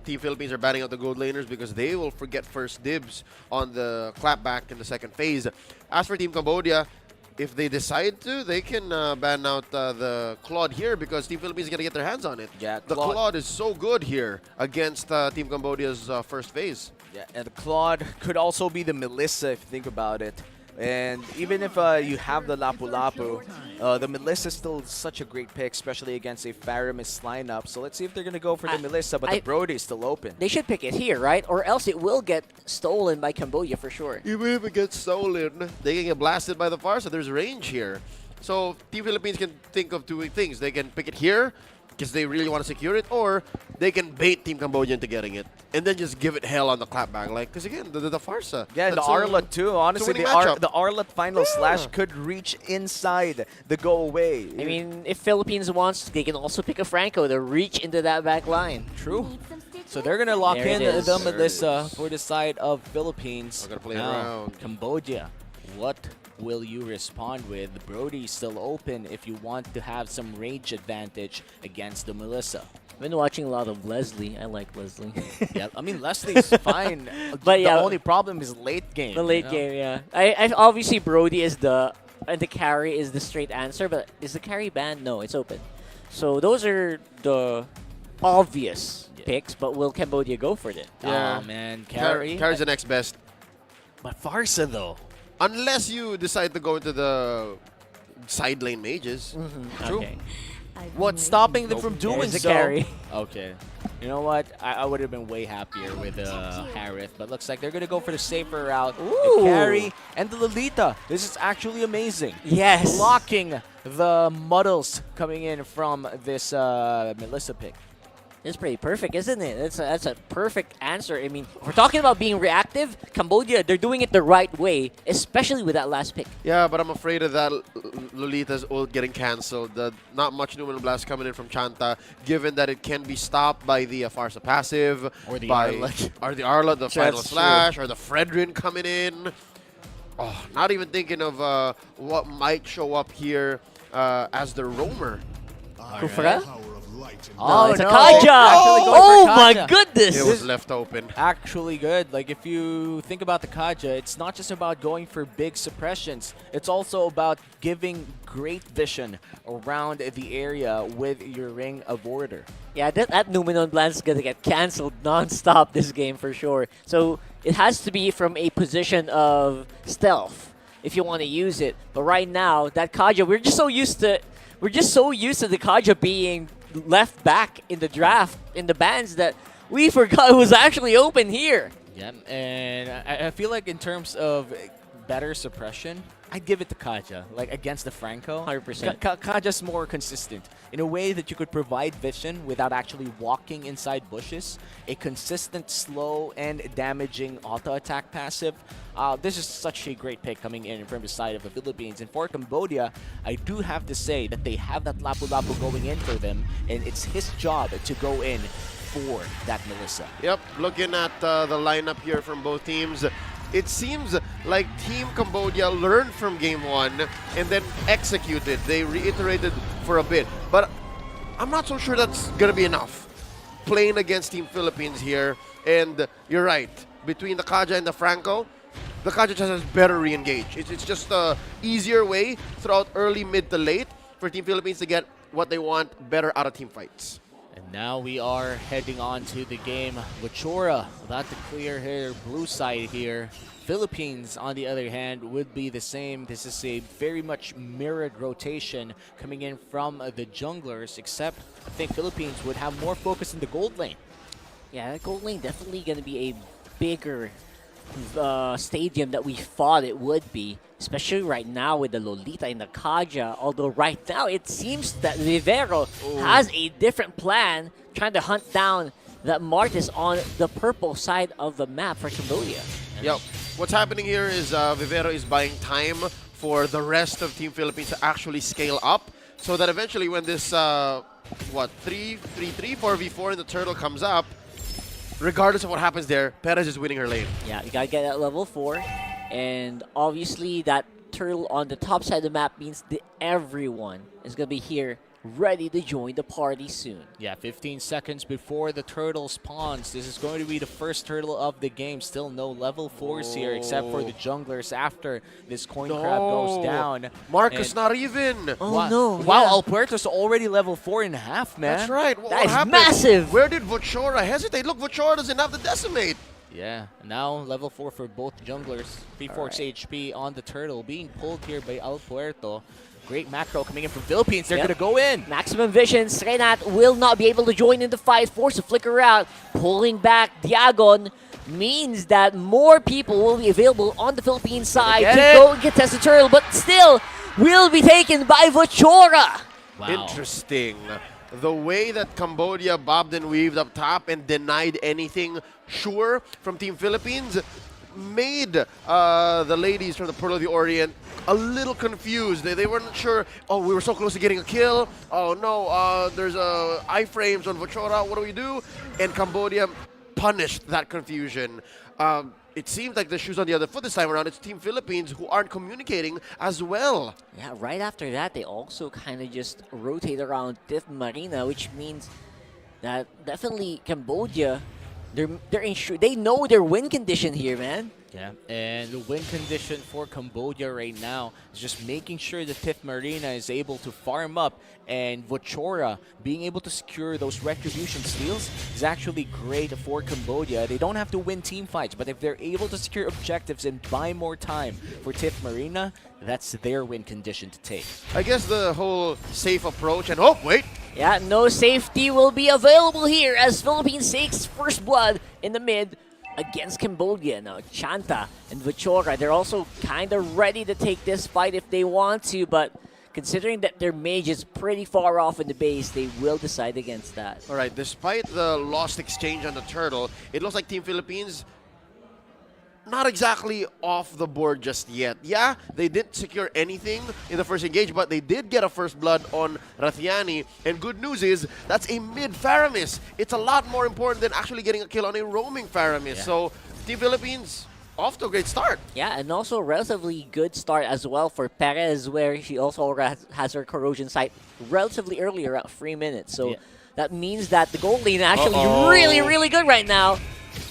Team Philippines are batting out the gold laners because they will forget first dibs on the clapback in the second phase. As for Team Cambodia, if they decide to, they can ban out the Claude here because Team Philippines is going to get their hands on it. Yeah, the Claude is so good here against Team Cambodia's first phase. Yeah, and the Claude could also be the Melissa if you think about it. And even if you have the Lapu-Lapu, the Melissa is still such a great pick, especially against a Faramis lineup. So let's see if they're going to go for the Melissa, but the Brody is still open. They should pick it here, right? Or else it will get stolen by Cambodia for sure. Even if it gets stolen, they can get blasted by the Farsa. There's range here. So Team Philippines can think of two things. They can pick it here because they really want to secure it, or they can bait Team Cambodia into getting it and then just give it hell on the clapback. Like, because again, the Farsa. Yeah, the Arlet too. Honestly, the Arlet final slash could reach inside the go away. I mean, if Philippines wants, they can also pick a Franco to reach into that back line. True. So they're going to lock There in it is. the Melissa for the side of Philippines. I'm going to play Now, around. Cambodia, what will you respond with? Brody's still open if you want to have some range advantage against the Melissa. I've been watching a lot of Leslie. I like Leslie. Yeah, I mean, Leslie's fine. But yeah, the only problem is late game. The late game, yeah. I obviously Brody is the carry is the straight answer, but is the carry banned? No, it's open. So those are the obvious picks, but will Cambodia go for it? Yeah. Oh man, carry. Carry's the next best. But Farsa though. Unless you decide to go into the side lane mages. True. Okay. What's stopping them from doing There's a so? carry. Okay. You know what? I would have been way happier with Harith, but looks like they're going to go for the safer route. The Ooh. carry and the Lolita. This is actually amazing. Yes. Blocking the muddles coming in from this Melissa pick. It's pretty perfect, isn't it? That's a perfect answer. I mean, if we're talking about being reactive, Cambodia, they're doing it the right way, especially with that last pick. Yeah, but I'm afraid of that Lolita's ult getting cancelled. Not much Numen Blast coming in from Chanta, given that it can be stopped by the Farsa passive, Or the by Arlet. or the Arlet, the final That's slash, or the Fredrin coming in. Oh, not even thinking of what might show up here as the roamer. Kufra? Oh, it's a no. Kaja! Actually going Oh for my Kaja. goodness! It was left open. Actually good. Like, if you think about the Kaja, it's not just about going for big suppressions. It's also about giving great vision around the area with your Ring of Order. Yeah, that Numenon Blast is going to get cancelled non-stop this game for sure. So it has to be from a position of stealth if you want to use it. But right now, that Kaja, we're just so used to the Kaja being left back in the draft, in the bans, that we forgot it was actually open here. Yeah, and I feel like in terms of better suppression, I'd give it to Kaja, like against the Franco. 100%. Kaja's more consistent in a way that you could provide vision without actually walking inside bushes. A consistent, slow, and damaging auto-attack passive. This is such a great pick coming in from the side of the Philippines. And for Cambodia, I do have to say that they have that Lapu-Lapu going in for them, and it's his job to go in for that Melissa. Yep, looking at the lineup here from both teams, it seems like Team Cambodia learned from Game 1 and then executed. They reiterated for a bit. But I'm not so sure that's going to be enough. Playing against Team Philippines here. And you're right. Between the Kaja and the Franco, the Kaja just has better re-engage. It's just a easier way throughout early, mid to late for Team Philippines to get what they want, better out of team fights. And now we are heading on to the game. Wachora about to clear her blue side here. Philippines, on the other hand, would be the same. This is a very much mirrored rotation coming in from the junglers, except I think Philippines would have more focus in the gold lane. Yeah, that gold lane definitely going to be a bigger stadium that we thought it would be, especially right now with the Lolita and the Kaja. Although right now it seems that Vivero has a different plan, trying to hunt down that Martis on the purple side of the map for Cambodia. Yep. What's happening here is Vivero is buying time for the rest of Team Philippines to actually scale up, so that eventually when this 4v4 in the turtle comes up, regardless of what happens there, Perez is winning her lane. Yeah, you gotta get that level 4, and obviously that turtle on the top side of the map means that everyone is gonna be here ready to join the party soon. Yeah, 15 seconds before the turtle spawns. This is going to be the first turtle of the game. Still no level 4s here except for the junglers after this coin crab goes down. Marcus And not even. Oh no! Wow, yeah. Alpuerto's already level 4.5, man. That's right. That What is happened? massive. Where did Vochora hesitate? Look, Vochora doesn't have the decimate. Yeah, now level 4 for both junglers. 3-4 HP on the turtle being pulled here by Alpuerto. Great macro coming in from Philippines. They're Yep. going to go in. Maximum vision. Srenat will not be able to join in the fight. Forced to flicker out. Pulling back Diagon means that more people will be available on the Philippine side Get to it. go and contest the turtle, but still will be taken by Vochora. Wow. Interesting. The way that Cambodia bobbed and weaved up top and denied anything sure from Team Philippines made the ladies from the Pearl of the Orient a little confused. They weren't sure, oh, we were so close to getting a kill. Oh no, there's iframes on Vochora, what do we do? And Cambodia punished that confusion. It seems like the shoe's on the other foot this time around. It's Team Philippines who aren't communicating as well. Yeah, right after that, they also kind of just rotate around Fifth Marina, which means that definitely Cambodia, they know their win condition here, man. Yeah, and the win condition for Cambodia right now is just making sure that Fifth Marina is able to farm up, and Vochora being able to secure those retribution steals is actually great for Cambodia. They don't have to win team fights, but if they're able to secure objectives and buy more time for Fifth Marina, that's their win condition to take. I guess the whole safe approach and, oh, wait, Yeah, no safety will be available here as Philippines takes first blood in the mid against Cambodia. Now, Chanta and Vochora, they're also kind of ready to take this fight if they want to, but considering that their mage is pretty far off in the base, they will decide against that. All right, despite the lost exchange on the turtle, it looks like Team Philippines not exactly off the board just yet. Yeah, they didn't secure anything in the first engage, but they did get a first blood on Rathiani. And good news is, that's a mid-Faramis. It's a lot more important than actually getting a kill on a roaming Faramis. Yeah. So, Team Philippines, off to a great start. Yeah, and also a relatively good start as well for Perez, where she also has her corrosion sight relatively early, around 3 minutes. So Yeah. that means that the gold lane actually Uh-oh. really, really good right now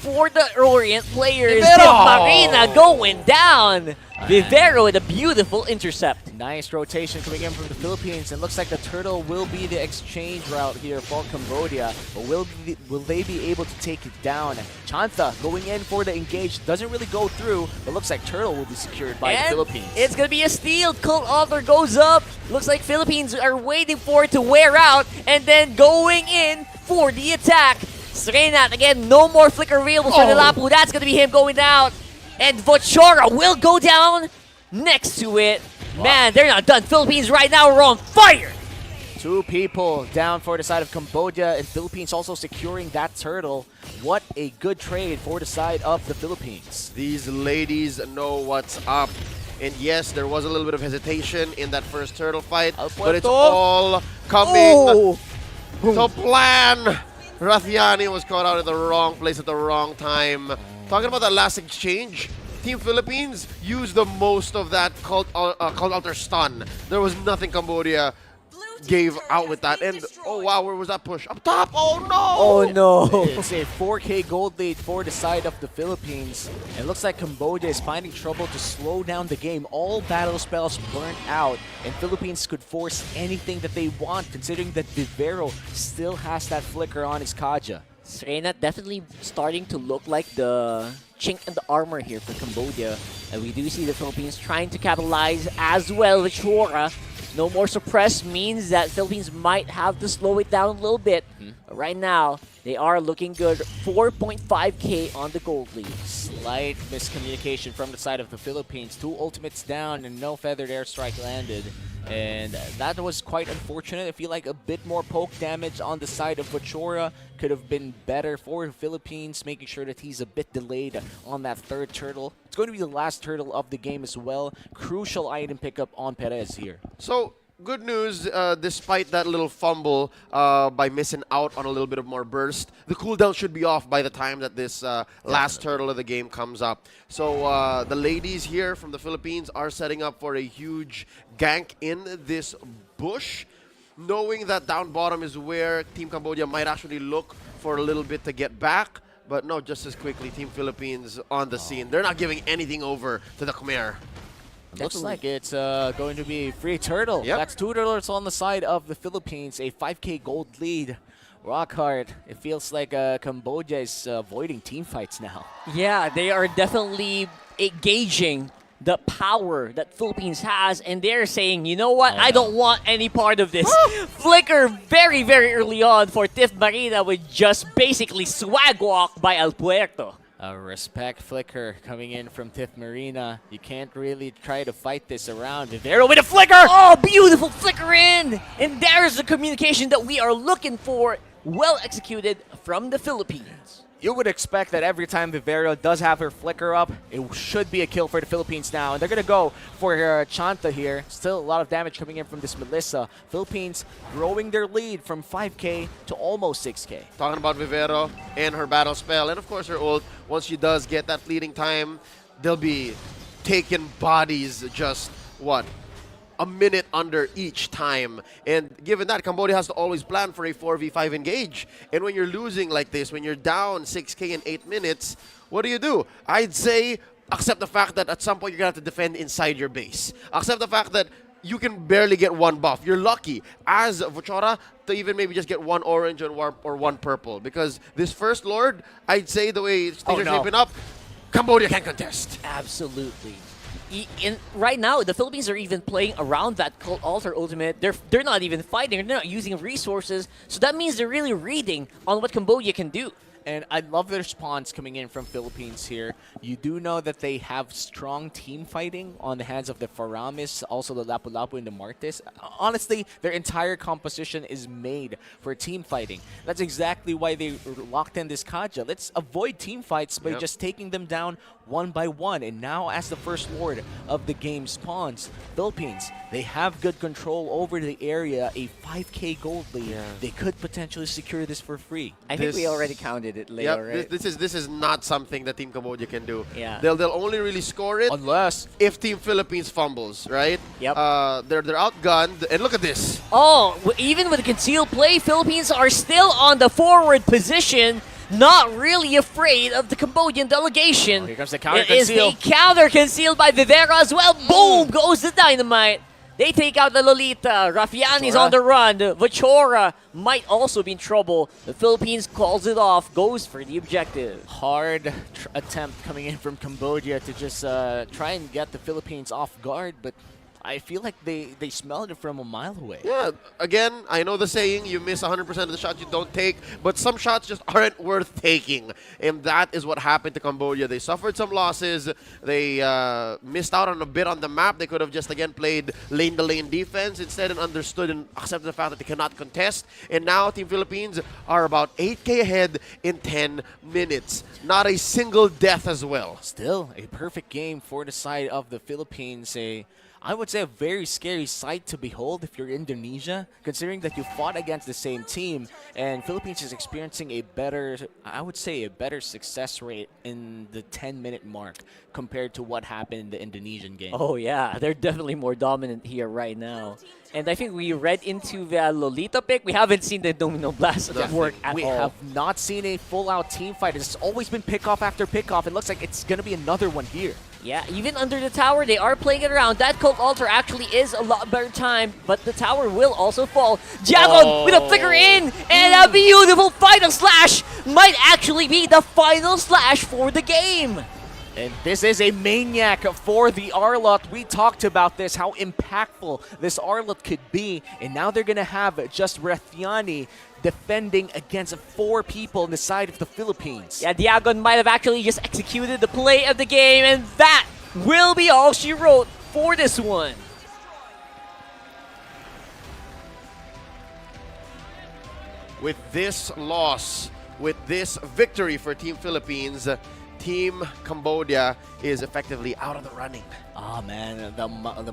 for the Orient players. Vivero! Marina going down. Vivero with a beautiful intercept. Nice rotation coming in from the Philippines, and looks like the turtle will be the exchange route here for Cambodia. But will they be able to take it down? Chanta going in for the engage, doesn't really go through, but looks like turtle will be secured by the And Philippines. it's going to be a steal. Cold Altar goes up. Looks like Philippines are waiting for it to wear out and then going in for the attack. Srenat, again, no more flicker available for the Lapu. That's going to be him going down. And Vochora will go down next to it. Man, they're not done. Philippines right now are on fire. 2 people down for the side of Cambodia, and Philippines also securing that turtle. What a good trade for the side of the Philippines. These ladies know what's up. And yes, there was a little bit of hesitation in that first turtle fight, but it's Alpuerto. all coming Oh, to plan. Rathiani was caught out in the wrong place at the wrong time. Talking about that last exchange, Team Philippines used the most of that called altar stun. There was nothing Cambodia gave out with that. And oh wow, where was that push? Up top! Oh no! oh no. It's a 4K gold lead for the side of the Philippines. It looks like Cambodia is finding trouble to slow down the game. All battle spells burnt out, and Philippines could force anything that they want, considering that Vivero still has that flicker on his Kaja. Srenat definitely starting to look like the chink in the armor here for Cambodia. And we do see the Philippines trying to capitalize as well with Chora. No more suppress means that Philippines might have to slow it down a little bit. But right now, they are looking good. 4.5k on the gold lead. Slight miscommunication from the side of the Philippines. 2 ultimates down and no feathered airstrike landed. And that was quite unfortunate. I feel like a bit more poke damage on the side of Vochora could have been better for the Philippines, making sure that he's a bit delayed on that third turtle. It's going to be the last turtle of the game as well. Crucial item pickup on Perez here. So, good news, despite that little fumble by missing out on a little bit of more burst, the cooldown should be off by the time that this last turtle of the game comes up. So the ladies here from the Philippines are setting up for a huge gank in this bush. knowing that down bottom is where Team Cambodia might actually look for a little bit to get back. But no, just as quickly, Team Philippines on the scene. They're not giving anything over to the Khmer. Looks like it's going to be free turtle. Yep. That's 2 turtles on the side of the Philippines. A 5K gold lead. Rock hard. It feels like Cambodia is avoiding team fights now. Yeah, they are definitely gauging the power that Philippines has, and they're saying, you know what, I don't want any part of this. Flicker very, very early on for Tiff Marina with just basically swag walk by El Puerto. Respect Flicker coming in from Tiff Marina. You can't really try to fight this around. Vivero with a flicker! Oh, beautiful flicker in! And there's the communication that we are looking for, well executed from the Philippines. You would expect that every time Vivero does have her flicker up, it should be a kill for the Philippines now. And they're going to go for Chanta here. Still a lot of damage coming in from this Melissa. Philippines growing their lead from 5K to almost 6K. Talking about Vivero and her battle spell, and of course her ult. Once she does get that fleeting time, they'll be taking bodies just, what, a minute under each time. And given that, Cambodia has to always plan for a 4v5 engage. And when you're losing like this, when you're down 6K in 8 minutes, what do? I'd say accept the fact that at some point you're going to have to defend inside your base. Accept the fact that you can barely get one buff. You're lucky as Vochora to even maybe just get one orange or one purple. Because this first Lord, I'd say the way things are shaping up, Cambodia can contest. Absolutely. Right now, the Philippines are even playing around that Cult Altar ultimate. They're not even fighting. They're not using resources. So that means they're really reading on what Cambodia can do. And I love the response coming in from Philippines here. You do know that they have strong team fighting on the hands of the Faramis, also the Lapu-Lapu and the Martes. Honestly, their entire composition is made for team fighting. That's exactly why they locked in this Kaja. Let's avoid team fights by just taking them down one by one. And now as the first lord of the game spawns, Philippines, they have good control over the area, a 5K gold lead. They could potentially secure this for free. I think we already counted it, Leo, right? This is not something that Team Cambodia can do. Yeah. They'll only really score it Unless if Team Philippines fumbles, right? Yep. They're outgunned, and look at this. Oh, even with the concealed play, Philippines are still on the forward position, not really afraid of the Cambodian delegation. here comes the counter It is conceal. a counter concealed by Vivera as well. Boom goes the dynamite. They take out the Lolita. Raffiani's on the run. Vochora might also be in trouble. The Philippines calls it off, goes for the objective. Hard attempt coming in from Cambodia to just try and get the Philippines off guard, but I feel like they smelled it from a mile away. Yeah, again, I know the saying, you miss 100% of the shots you don't take, but some shots just aren't worth taking. And that is what happened to Cambodia. They suffered some losses. They missed out on a bit on the map. They could have just, again, played lane-to-lane defense instead and understood and accepted the fact that they cannot contest. And now Team Philippines are about 8K ahead in 10 minutes. Not a single death as well. Still, a perfect game for the side of the Philippines. I would say a very scary sight to behold if you're Indonesia, considering that you fought against the same team, and Philippines is experiencing a better, I would say, a better success rate in the 10-minute mark compared to what happened in the Indonesian game. Oh yeah, they're definitely more dominant here right now. And I think we read into the Lolita pick. We haven't seen the Domino Blast work at We all. have not seen a full-out team fight. It's always been pick-off after pick-off. It looks like it's going to be another one here. Yeah, even under the tower, they are playing it around. That Cult Altar actually is a lot better time, but the tower will also fall. Jagon with a flicker in, and a beautiful final slash might actually be the final slash for the game. And this is a maniac for the Arlot. We talked about this, how impactful this Arlot could be. And now they're going to have just Rathiani defending against 4 people on the side of the Philippines. Yeah, Diagon might have actually just executed the play of the game, and that will be all she wrote for this one. With this loss, with this victory for Team Philippines, Team Cambodia is effectively out of the running. Oh man, the must be